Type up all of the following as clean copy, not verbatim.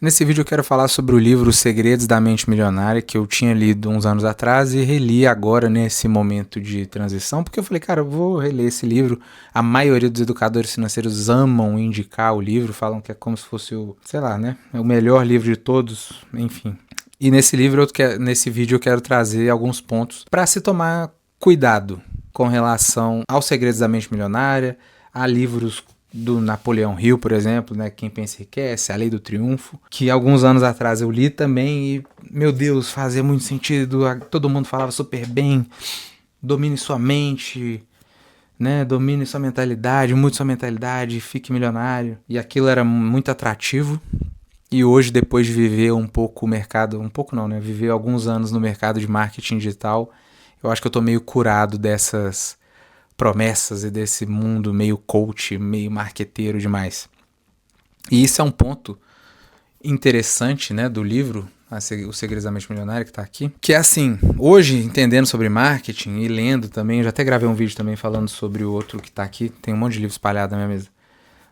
Nesse vídeo eu quero falar sobre o livro Os Segredos da Mente Milionária, que eu tinha lido uns anos atrás e reli agora nesse momento de transição, porque eu falei, cara, eu vou reler esse livro. A maioria dos educadores financeiros amam indicar o livro, falam que é como se fosse o, sei lá, né, o melhor livro de todos, enfim. E nesse vídeo eu quero trazer alguns pontos para se tomar cuidado com relação aos Segredos da Mente Milionária, a livros do Napoleão Hill, por exemplo, né? Quem Pensa Enriquece, A Lei do Triunfo, que alguns anos atrás eu li também e, meu Deus, fazia muito sentido, todo mundo falava super bem, domine sua mente, né? Domine sua mentalidade, mude sua mentalidade, fique milionário. E aquilo era muito atrativo. E hoje, depois de viver um pouco o mercado, um pouco não, né? Viver alguns anos no mercado de marketing digital, eu acho que eu tô meio curado dessas promessas e desse mundo meio coach, meio marqueteiro demais. E isso é um ponto interessante, né, do livro O Segredos da Mente Milionária, que está aqui, que é assim, hoje, entendendo sobre marketing e lendo também, eu já até gravei um vídeo também falando sobre o outro que está aqui, tem um monte de livro espalhado na minha mesa,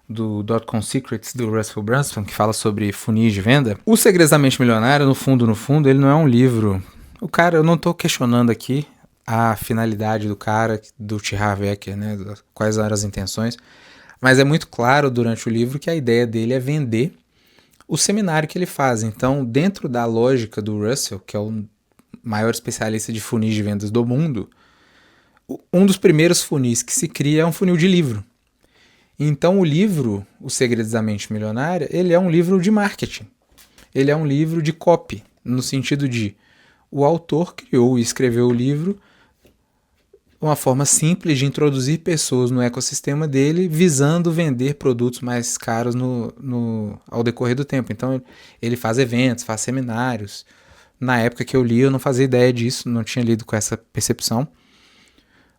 do Dot-Com Secrets, do Russell Brunson, que fala sobre funis de venda. O Segredos da Mente Milionária, no fundo, ele não é um livro... O cara, eu não estou questionando aqui a finalidade do cara, do T. Harv Eker, né, quais eram as intenções, mas é muito claro durante o livro que a ideia dele é vender o seminário que ele faz. Então, dentro da lógica do Russell, que é o maior especialista de funis de vendas do mundo, um dos primeiros funis que se cria é um funil de livro. Então, o livro, Os Segredos da Mente Milionária, ele é um livro de marketing. Ele é um livro de copy, no sentido de o autor criou e escreveu o livro uma forma simples de introduzir pessoas no ecossistema dele, visando vender produtos mais caros ao decorrer do tempo. Então, ele faz eventos, faz seminários. Na época que eu li, eu não fazia ideia disso, não tinha lido com essa percepção.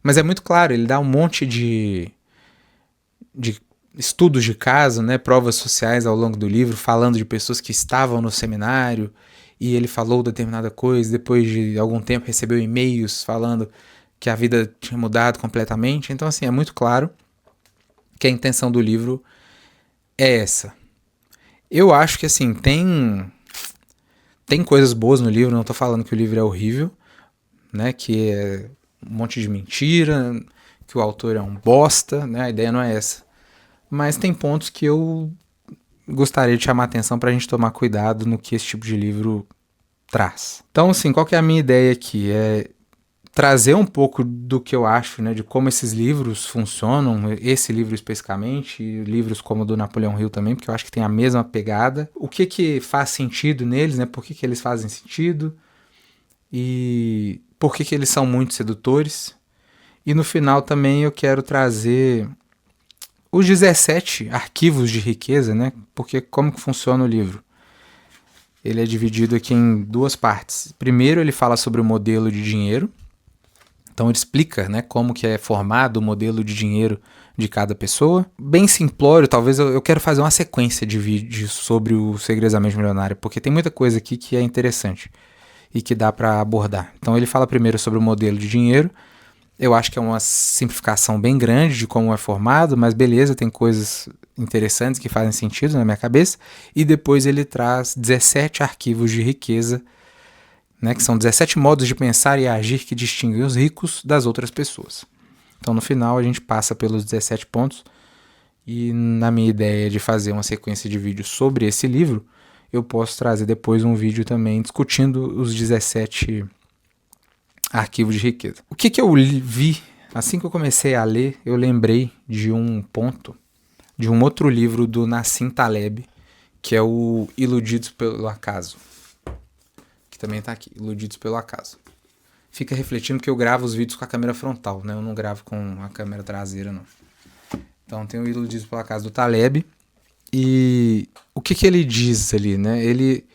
Mas é muito claro, ele dá um monte de estudos de caso, né, provas sociais ao longo do livro, falando de pessoas que estavam no seminário, e ele falou determinada coisa, depois de algum tempo recebeu e-mails falando que a vida tinha mudado completamente. Então, assim, é muito claro que a intenção do livro é essa. Eu acho que, assim, tem coisas boas no livro, não tô falando que o livro é horrível, né, que é um monte de mentira, que o autor é um bosta, né, a ideia não é essa. Mas tem pontos que eu gostaria de chamar a atenção pra gente tomar cuidado no que esse tipo de livro traz. Então, assim, qual que é a minha ideia aqui? É trazer um pouco do que eu acho, né, de como esses livros funcionam, esse livro especificamente, e livros como o do Napoleão Hill também, porque eu acho que tem a mesma pegada. O que faz sentido neles, né, por que eles fazem sentido e por que eles são muito sedutores. E no final também eu quero trazer os 17 arquivos de riqueza, né, porque como que funciona o livro? Ele é dividido aqui em duas partes. Primeiro ele fala sobre o modelo de dinheiro. Então ele explica, né, como que é formado o modelo de dinheiro de cada pessoa. Bem simplório, talvez eu quero fazer uma sequência de vídeos sobre o Segredos da Mente Milionária, porque tem muita coisa aqui que é interessante e que dá para abordar. Então ele fala primeiro sobre o modelo de dinheiro. Eu acho que é uma simplificação bem grande de como é formado, mas beleza, tem coisas interessantes que fazem sentido na minha cabeça. E depois ele traz 17 arquivos de riqueza, né, que são 17 modos de pensar e agir que distinguem os ricos das outras pessoas. Então, no final, a gente passa pelos 17 pontos e na minha ideia de fazer uma sequência de vídeos sobre esse livro, eu posso trazer depois um vídeo também discutindo os 17 arquivos de riqueza. O que eu vi, assim que eu comecei a ler, eu lembrei de um ponto, de um outro livro do Nassim Taleb, que é o Iludidos pelo Acaso. Também tá aqui, Iludidos pelo Acaso. Fica refletindo que eu gravo os vídeos com a câmera frontal, né? Eu não gravo com a câmera traseira, não. Então tem o Iludidos pelo Acaso do Taleb. E o que ele diz ali, né? Ele,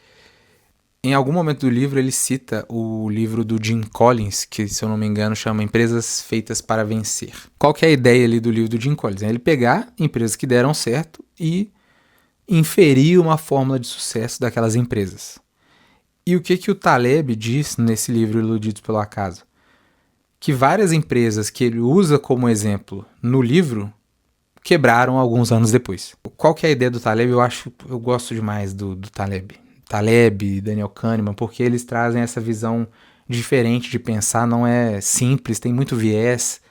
em algum momento do livro, ele cita o livro do Jim Collins, que, se eu não me engano, chama Empresas Feitas para Vencer. Qual que é a ideia ali do livro do Jim Collins? É ele pegar empresas que deram certo e inferir uma fórmula de sucesso daquelas empresas. E o que o Taleb diz nesse livro Iludidos pelo Acaso? Que várias empresas que ele usa como exemplo no livro quebraram alguns anos depois. Qual que é a ideia do Taleb? Eu gosto demais do Taleb. Taleb e Daniel Kahneman, porque eles trazem essa visão diferente de pensar, não é simples, tem muito viés.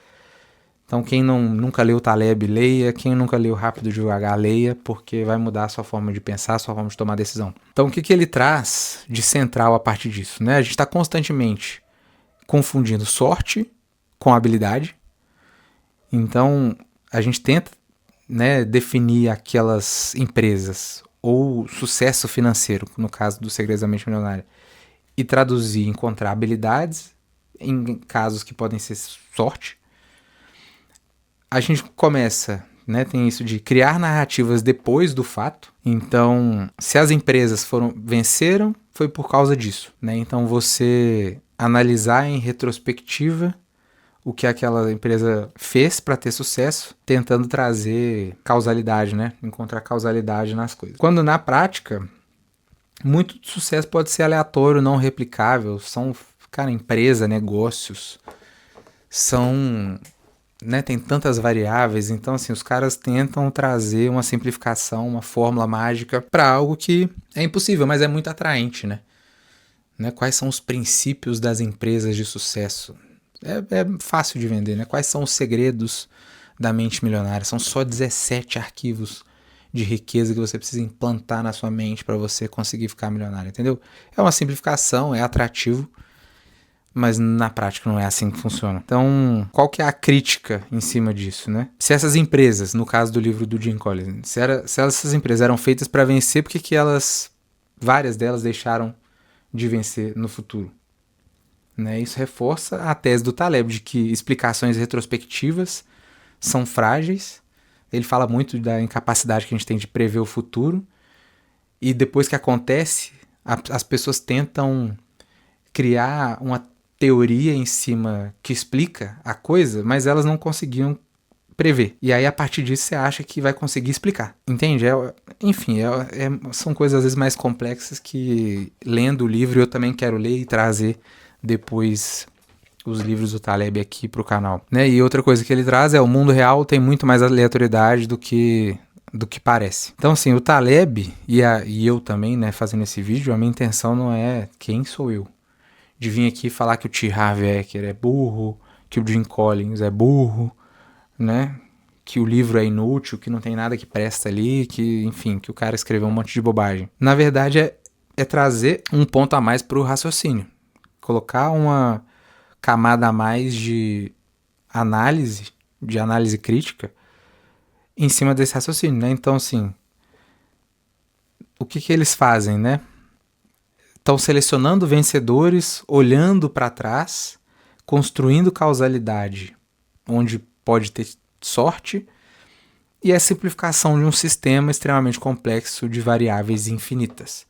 Então quem nunca leu Taleb, leia. Quem nunca leu Rápido e Devagar, leia, porque vai mudar a sua forma de pensar, a sua forma de tomar decisão. Então o que ele traz de central a partir disso? Né? A gente está constantemente confundindo sorte com habilidade. Então a gente tenta, né, definir aquelas empresas ou sucesso financeiro, no caso do Segredos da Mente Milionária, e traduzir, encontrar habilidades em casos que podem ser sorte. A gente começa, né, tem isso de criar narrativas depois do fato. Então, se as empresas venceram, foi por causa disso, né? Então, você analisar em retrospectiva o que aquela empresa fez para ter sucesso, tentando trazer causalidade, né? Encontrar causalidade nas coisas. Quando na prática, muito sucesso pode ser aleatório, não replicável. São, cara, empresa, negócios, são, né, tem tantas variáveis. Então, assim, os caras tentam trazer uma simplificação, uma fórmula mágica para algo que é impossível, mas é muito atraente, né? Quais são os princípios das empresas de sucesso? É fácil de vender, né? Quais são os segredos da mente milionária? São só 17 arquivos de riqueza que você precisa implantar na sua mente para você conseguir ficar milionário, entendeu? É uma simplificação, é atrativo, mas na prática não é assim que funciona. Então, qual que é a crítica em cima disso, né? Se essas empresas, no caso do livro do Jim Collins, se essas empresas eram feitas para vencer, por que várias delas deixaram de vencer no futuro? Né? Isso reforça a tese do Taleb de que explicações retrospectivas são frágeis. Ele fala muito da incapacidade que a gente tem de prever o futuro, e depois que acontece, as pessoas tentam criar uma teoria em cima que explica a coisa, mas elas não conseguiam prever. E aí, a partir disso, você acha que vai conseguir explicar. Entende? Enfim, são coisas às vezes mais complexas que, lendo o livro, eu também quero ler e trazer depois os livros do Taleb aqui pro canal, né? E outra coisa que ele traz é o mundo real tem muito mais aleatoriedade do que parece. Então, assim, o Taleb e eu também, né, fazendo esse vídeo, a minha intenção não é quem sou eu, de vir aqui falar que o T. Harv Eker é burro, que o Jim Collins é burro, né? Que o livro é inútil, que não tem nada que presta ali, que, enfim, que o cara escreveu um monte de bobagem. Na verdade, é trazer um ponto a mais pro raciocínio. Colocar uma camada a mais de análise crítica em cima desse raciocínio, né? Então, assim, o que eles fazem, né? Estão selecionando vencedores, olhando para trás, construindo causalidade onde pode ter sorte, e a simplificação de um sistema extremamente complexo de variáveis infinitas.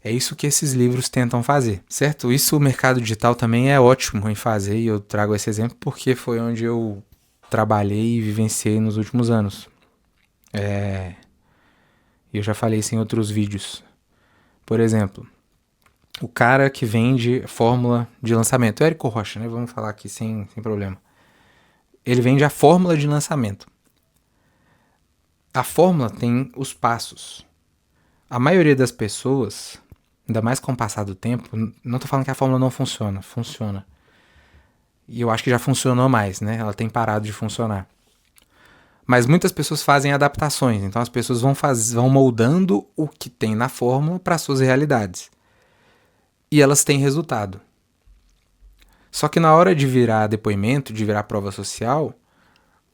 É isso que esses livros tentam fazer, certo? Isso o mercado digital também é ótimo em fazer, e eu trago esse exemplo porque foi onde eu trabalhei e vivenciei nos últimos anos. Eu já falei isso em outros vídeos. Por exemplo, o cara que vende fórmula de lançamento, o Érico Rocha, né? Vamos falar aqui sem problema. Ele vende a fórmula de lançamento. A fórmula tem os passos. A maioria das pessoas, ainda mais com o passar do tempo, não estou falando que a fórmula não funciona, funciona. E eu acho que já funcionou mais, né? Ela tem parado de funcionar. Mas muitas pessoas fazem adaptações, então as pessoas vão moldando o que tem na fórmula para suas realidades. E elas têm resultado. Só que na hora de virar depoimento, de virar prova social,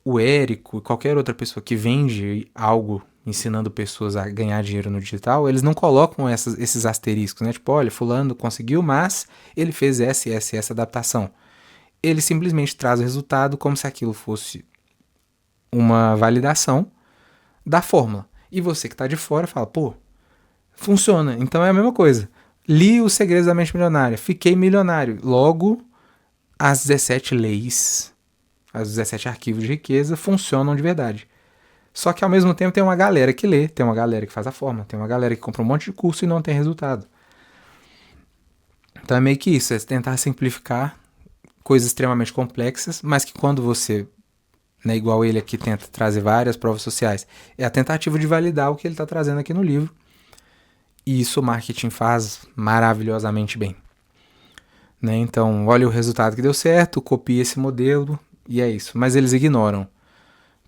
o Érico e qualquer outra pessoa que vende algo ensinando pessoas a ganhar dinheiro no digital, eles não colocam esses asteriscos, né? Tipo, olha, fulano conseguiu, mas ele fez essa adaptação. Ele simplesmente traz o resultado como se aquilo fosse uma validação da fórmula. E você que está de fora fala, pô, funciona. Então é a mesma coisa. Li Os Segredos da Mente Milionária, fiquei milionário. Logo, as 17 leis, os 17 arquivos de riqueza funcionam de verdade. Só que ao mesmo tempo tem uma galera que lê, tem uma galera que faz a fórmula, tem uma galera que compra um monte de curso e não tem resultado. Então é meio que isso, é tentar simplificar coisas extremamente complexas, mas que quando você, né, igual ele aqui tenta trazer várias provas sociais. É a tentativa de validar o que ele está trazendo aqui no livro. E isso o marketing faz maravilhosamente bem. Né? Então, olha o resultado que deu certo, copia esse modelo e é isso. Mas eles ignoram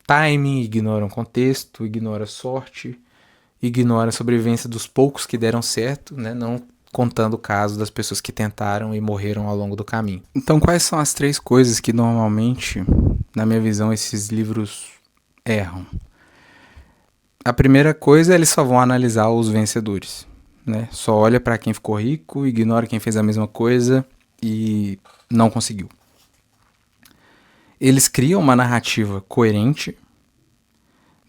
timing, ignoram contexto, ignoram sorte, ignoram a sobrevivência dos poucos que deram certo, né? Não contando o caso das pessoas que tentaram e morreram ao longo do caminho. Então, quais são as 3 coisas que normalmente, na minha visão, esses livros erram? A primeira coisa, eles só vão analisar os vencedores, né? Só olha para quem ficou rico, ignora quem fez a mesma coisa e não conseguiu. Eles criam uma narrativa coerente,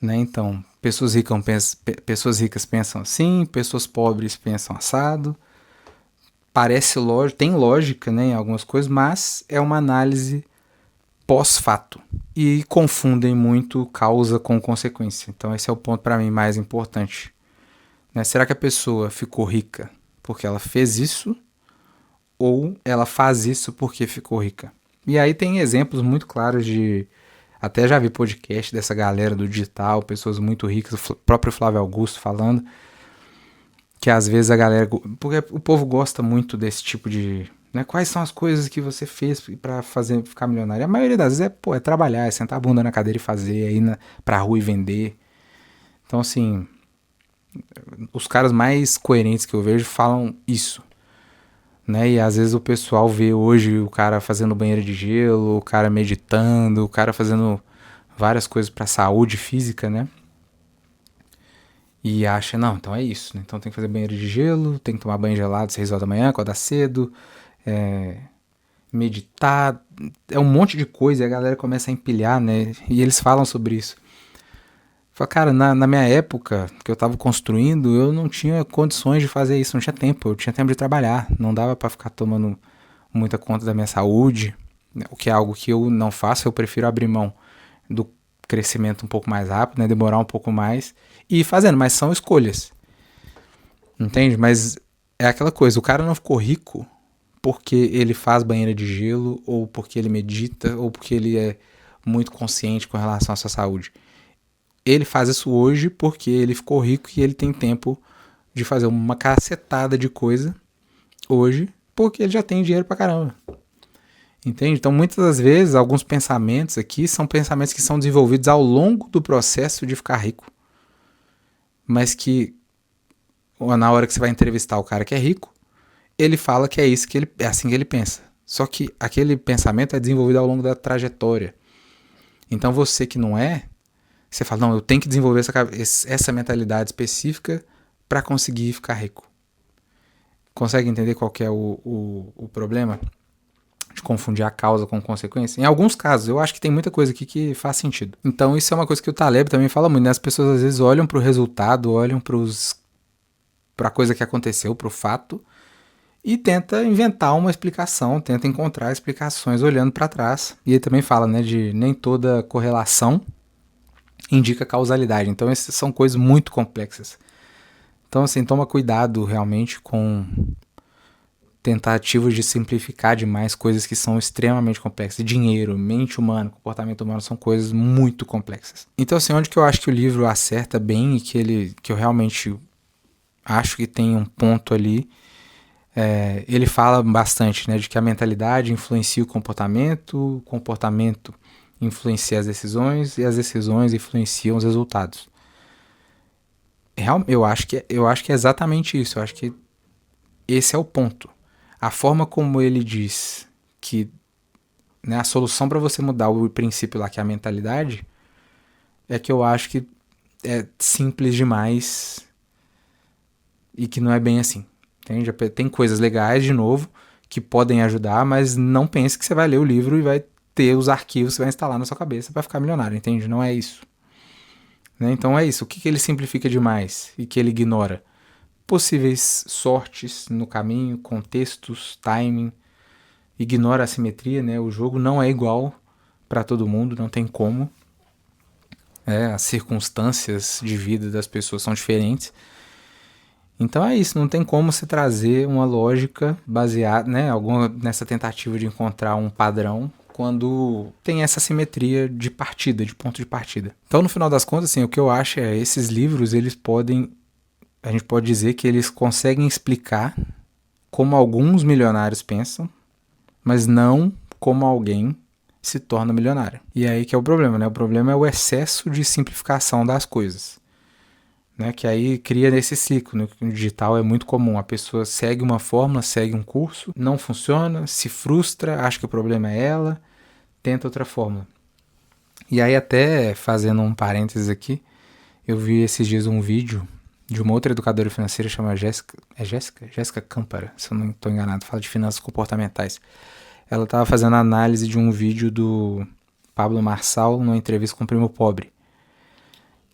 né? Então, pessoas ricas pensam assim, pessoas pobres pensam assado. Parece lógico, tem lógica, né, em algumas coisas, mas é uma análise pós-fato. E confundem muito causa com consequência. Então esse é o ponto para mim mais importante. Né? Será que a pessoa ficou rica porque ela fez isso? Ou ela faz isso porque ficou rica? E aí tem exemplos muito claros de... Até já vi podcast dessa galera do digital, pessoas muito ricas, o próprio Flávio Augusto falando que às vezes a galera... Porque o povo gosta muito desse tipo de... Né? Quais são as coisas que você fez pra ficar milionário? A maioria das vezes é trabalhar, é sentar a bunda na cadeira e fazer, é ir pra rua e vender. Então, assim, os caras mais coerentes que eu vejo falam isso. Né? E às vezes o pessoal vê hoje o cara fazendo banheiro de gelo, o cara meditando, o cara fazendo várias coisas pra saúde física, né? E acha, não, então é isso, né? Então tem que fazer banheiro de gelo, tem que tomar banho gelado 6 horas da manhã, acordar cedo, meditar, é um monte de coisa e a galera começa a empilhar, né? E eles falam sobre isso. Fala, cara, na minha época que eu tava construindo, eu não tinha condições de fazer isso, não tinha tempo, eu tinha tempo de trabalhar, não dava pra ficar tomando muita conta da minha saúde, o que é algo que eu não faço, eu prefiro abrir mão do crescimento um pouco mais rápido, né? Demorar um pouco mais e ir fazendo, mas são escolhas. Entende? Mas é aquela coisa, o cara não ficou rico porque ele faz banheira de gelo, ou porque ele medita, ou porque ele é muito consciente com relação à sua saúde. Ele faz isso hoje porque ele ficou rico e ele tem tempo de fazer uma cacetada de coisa hoje, porque ele já tem dinheiro pra caramba. Entende? Então, muitas das vezes, alguns pensamentos aqui são pensamentos que são desenvolvidos ao longo do processo de ficar rico. Mas que, na hora que você vai entrevistar o cara que é rico, ele fala que é isso que é assim que ele pensa. Só que aquele pensamento é desenvolvido ao longo da trajetória. Então, você que não é, você fala, não, eu tenho que desenvolver essa mentalidade específica para conseguir ficar rico. Consegue entender qual que é o problema? De confundir a causa com consequência. Em alguns casos, eu acho que tem muita coisa aqui que faz sentido. Então, isso é uma coisa que o Taleb também fala muito, né? As pessoas às vezes olham para o resultado, olham para a coisa que aconteceu, para o fato, e tenta inventar uma explicação, tenta encontrar explicações olhando para trás. E ele também fala, né, de nem toda correlação indica causalidade. Então, essas são coisas muito complexas. Então, assim, toma cuidado realmente com tentativas de simplificar demais coisas que são extremamente complexas. Dinheiro, mente humana, comportamento humano são coisas muito complexas. Então, assim, onde que eu acho que o livro acerta bem e que eu realmente acho que tem um ponto ali, ele fala bastante, né, de que a mentalidade influencia o comportamento influencia as decisões e as decisões influenciam os resultados. Eu acho que é exatamente isso. Eu acho que esse é o ponto. A forma como ele diz que, né, a solução para você mudar o princípio lá, que é a mentalidade, é que eu acho que é simples demais e que não é bem assim. Entende? Tem coisas legais, de novo, que podem ajudar, mas não pense que você vai ler o livro e vai ter os arquivos que você vai instalar na sua cabeça para ficar milionário, entende? Não é isso. Né? Então é isso. O que ele simplifica demais e que ele ignora? Possíveis sortes no caminho, contextos, timing, ignora a simetria, né? O jogo não é igual para todo mundo, não tem como. As circunstâncias de vida das pessoas são diferentes. Então é isso, não tem como você trazer uma lógica baseada, né, nessa tentativa de encontrar um padrão quando tem essa simetria de partida, de ponto de partida. Então, no final das contas, assim, o que eu acho é esses livros, a gente pode dizer que eles conseguem explicar como alguns milionários pensam, mas não como alguém se torna milionário. E aí que é o problema, né? O problema é o excesso de simplificação das coisas, né? Que aí cria esse ciclo, né? No digital é muito comum, a pessoa segue uma fórmula, segue um curso, não funciona, se frustra, acha que o problema é ela, tenta outra fórmula. E aí, até fazendo um parênteses aqui, eu vi esses dias um vídeo de uma outra educadora financeira chamada Jéssica Campara, se eu não estou enganado, fala de finanças comportamentais. Ela estava fazendo análise de um vídeo do Pablo Marçal numa entrevista com o Primo Pobre,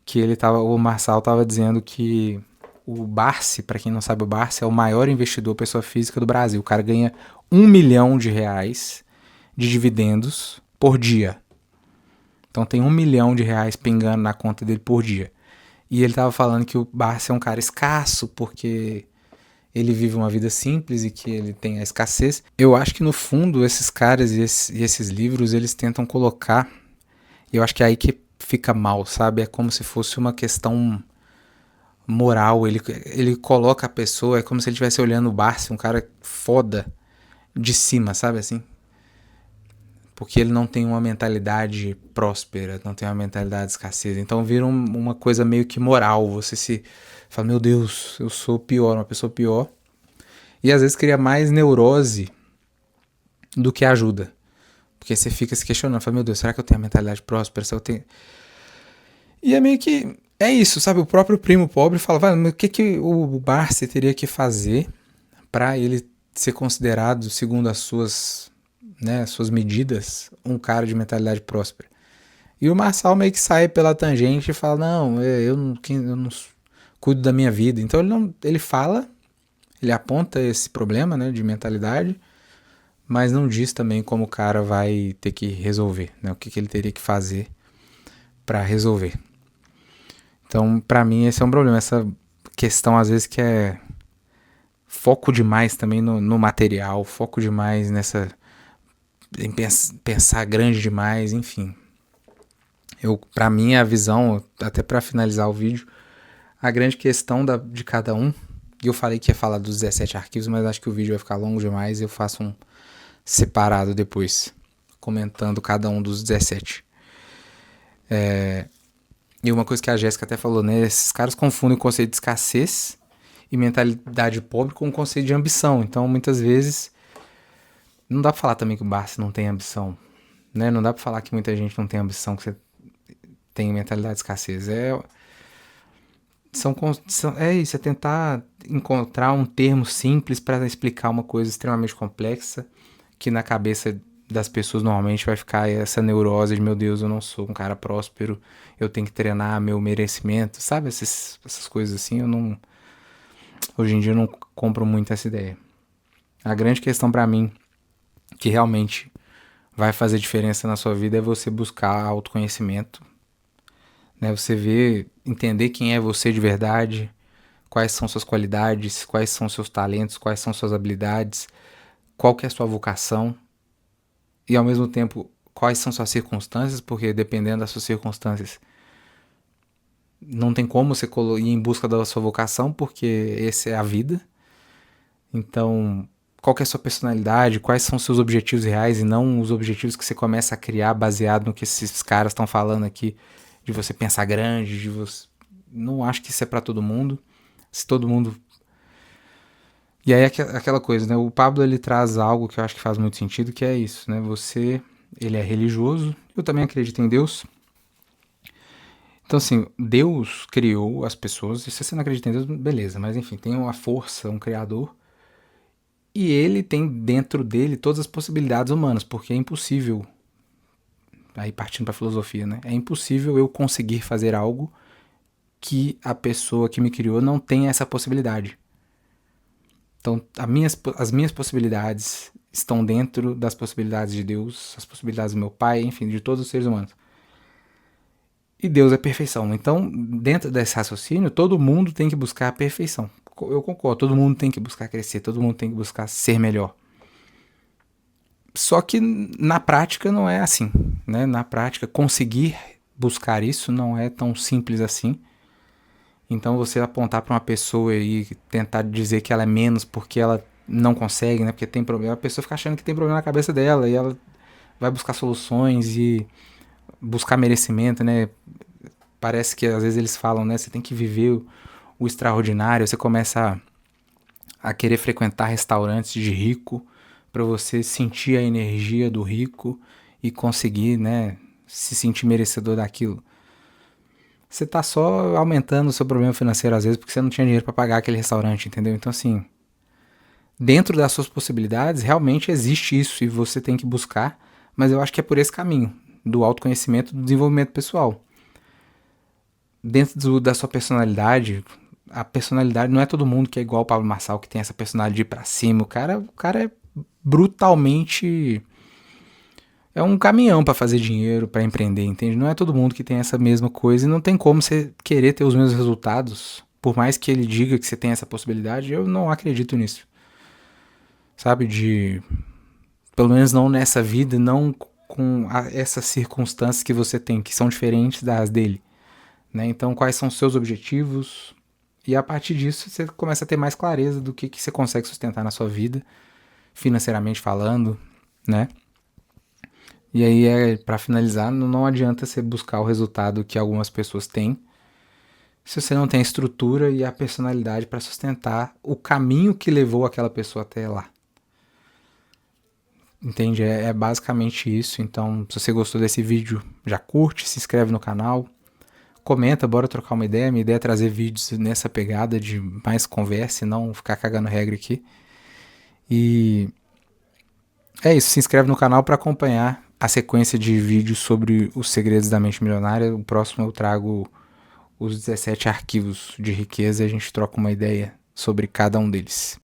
que o Marçal estava dizendo que o Barsi, para quem não sabe, o Barsi é o maior investidor pessoa física do Brasil. O cara ganha R$1 milhão de dividendos por dia. Então tem R$1 milhão pingando na conta dele por dia. E ele estava falando que o Barsi é um cara escasso porque ele vive uma vida simples e que ele tem a escassez. Eu acho que no fundo esses caras e esses livros eles tentam colocar, e eu acho que é aí que fica mal, sabe? É como se fosse uma questão moral. Ele coloca a pessoa, é como se ele estivesse olhando o Barsi, um cara foda, de cima, sabe assim? Porque ele não tem uma mentalidade próspera, não tem uma mentalidade de escassez. Então vira uma coisa meio que moral. Você se fala, meu Deus, eu sou pior, uma pessoa pior. E às vezes cria mais neurose do que ajuda. Porque você fica se questionando, fala, meu Deus, será que eu tenho a mentalidade próspera? Se eu tenho... E é meio que... É isso, sabe? O próprio Primo Pobre fala, mas o que o Barsi teria que fazer para ele ser considerado, segundo as suas medidas, um cara de mentalidade próspera? E o Marçal meio que sai pela tangente e fala, não, eu não cuido da minha vida. Então ele fala, ele aponta esse problema, né, de mentalidade, mas não diz também como o cara vai ter que resolver, né, o que ele teria que fazer para resolver. Então, para mim, esse é um problema, essa questão às vezes que é foco demais também no material, foco demais em pensar grande demais, enfim. Para mim, a visão, até para finalizar o vídeo, a grande questão de cada um, e eu falei que ia falar dos 17 arquivos, mas acho que o vídeo vai ficar longo demais, eu faço um separado depois, comentando cada um dos 17. E uma coisa que a Jéssica até falou, né, esses caras confundem o conceito de escassez e mentalidade pobre com o conceito de ambição. Então, muitas vezes, não dá pra falar também que o Barsi não tem ambição, né? Não dá pra falar que muita gente não tem ambição, que você tem mentalidade de escassez. É isso, é tentar encontrar um termo simples para explicar uma coisa extremamente complexa, que na cabeça das pessoas normalmente vai ficar essa neurose de, meu Deus, eu não sou um cara próspero, eu tenho que treinar meu merecimento, sabe? Essas coisas assim, hoje em dia eu não compro muito essa ideia. A grande questão para mim, que realmente vai fazer diferença na sua vida, é você buscar autoconhecimento, né? Você entender quem é você de verdade, quais são suas qualidades, quais são seus talentos, quais são suas habilidades, qual que é a sua vocação, e ao mesmo tempo quais são suas circunstâncias, porque dependendo das suas circunstâncias não tem como você ir em busca da sua vocação, porque essa é a vida. Então, qual que é a sua personalidade, quais são os seus objetivos reais e não os objetivos que você começa a criar baseado no que esses caras estão falando aqui, de você pensar grande, de você... Não acho que isso é para todo mundo. Se todo mundo... E aí aquela coisa, né? O Pablo, ele traz algo que eu acho que faz muito sentido, que é isso, né? Ele é religioso, eu também acredito em Deus. Então, assim, Deus criou as pessoas, e se você não acredita em Deus, beleza, mas enfim, tem uma força, um criador, e ele tem dentro dele todas as possibilidades humanas, porque é impossível, aí partindo para a filosofia, né? É impossível eu conseguir fazer algo que a pessoa que me criou não tenha essa possibilidade. Então, as minhas possibilidades estão dentro das possibilidades de Deus, as possibilidades do meu pai, enfim, de todos os seres humanos. E Deus é perfeição. Então, dentro desse raciocínio, todo mundo tem que buscar a perfeição. Eu concordo, todo mundo tem que buscar crescer, todo mundo tem que buscar ser melhor. Só que na prática não é assim, né? Na prática, conseguir buscar isso não é tão simples assim. Então você apontar para uma pessoa e tentar dizer que ela é menos porque ela não consegue, né? Porque tem problema, a pessoa fica achando que tem problema na cabeça dela e ela vai buscar soluções e buscar merecimento, né? Parece que às vezes eles falam, né? Você tem que viver o extraordinário, você começa a querer frequentar restaurantes de rico para você sentir a energia do rico e conseguir, né, se sentir merecedor daquilo. Você tá só aumentando o seu problema financeiro às vezes porque você não tinha dinheiro para pagar aquele restaurante, entendeu? Então assim, dentro das suas possibilidades, realmente existe isso e você tem que buscar, mas eu acho que é por esse caminho do autoconhecimento, do desenvolvimento pessoal. Dentro da sua personalidade, a personalidade não é todo mundo que é igual o Pablo Marçal, que tem essa personalidade de ir pra cima. O cara é brutalmente. É um caminhão para fazer dinheiro, para empreender, entende? Não é todo mundo que tem essa mesma coisa e não tem como você querer ter os mesmos resultados. Por mais que ele diga que você tem essa possibilidade, eu não acredito nisso. Sabe? Pelo menos não nessa vida, não com essas circunstâncias que você tem, que são diferentes das dele. Né? Então, quais são os seus objetivos? E a partir disso, você começa a ter mais clareza do que você consegue sustentar na sua vida, financeiramente falando, né? E aí, para finalizar, não adianta você buscar o resultado que algumas pessoas têm se você não tem a estrutura e a personalidade para sustentar o caminho que levou aquela pessoa até lá. Entende? É basicamente isso. Então, se você gostou desse vídeo, já curte, se inscreve no canal, comenta, bora trocar uma ideia. Minha ideia é trazer vídeos nessa pegada de mais conversa e não ficar cagando regra aqui. E é isso, se inscreve no canal para acompanhar a sequência de vídeos sobre os segredos da mente milionária. O próximo eu trago os 17 arquivos de riqueza e a gente troca uma ideia sobre cada um deles.